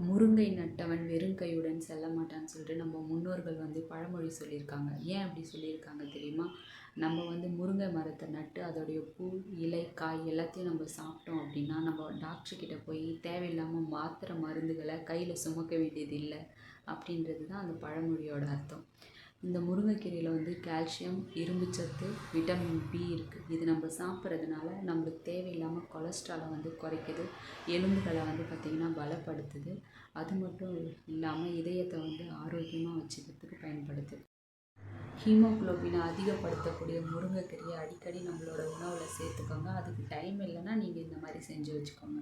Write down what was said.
முருங்கை நட்டவன் வெறுங்கையுடன் செல்ல மாட்டான்னு சொல்லிட்டு நம்ம முன்னோர்கள் வந்து பழமொழி சொல்லியிருக்காங்க. ஏன் அப்படி சொல்லியிருக்காங்க தெரியுமா? நம்ம வந்து முருங்கை மரத்தை நட்டு அதோடைய பூ, இலை, காய் எல்லாத்தையும் நம்ம சாப்பிட்டோம் அப்படின்னா, நம்ம டாக்டர்கிட்ட போய் தேவையில்லாமல் மாத்திரை மருந்துகளை கையில் சுமக்க வேண்டியது இல்லை அப்படின்றது தான் அந்த பழமொழியோட அர்த்தம். இந்த முருங்கைக்கீரையில் வந்து கால்சியம், இரும்புச்சத்து, விட்டமின் பி இருக்குது. இது நம்ம சாப்பிட்றதுனால நம்மளுக்கு தேவையில்லாமல் கொலஸ்ட்ராலை வந்து குறைக்குது, எலும்புகளை வந்து பார்த்திங்கன்னா பலப்படுத்துது. அது மட்டும் இல்லாமல் இதயத்தை வந்து ஆரோக்கியமாக வச்சுக்கிறதுக்கு பயன்படுது. ஹீமோகுளோபினை அதிகப்படுத்தக்கூடிய முருங்கைக்கீரையை அடிக்கடி நம்மளோட உணவில் சேர்த்துக்கோங்க. அதுக்கு டைம் இல்லைன்னா நீங்கள் இந்த மாதிரி செஞ்சு வச்சுக்கோங்க.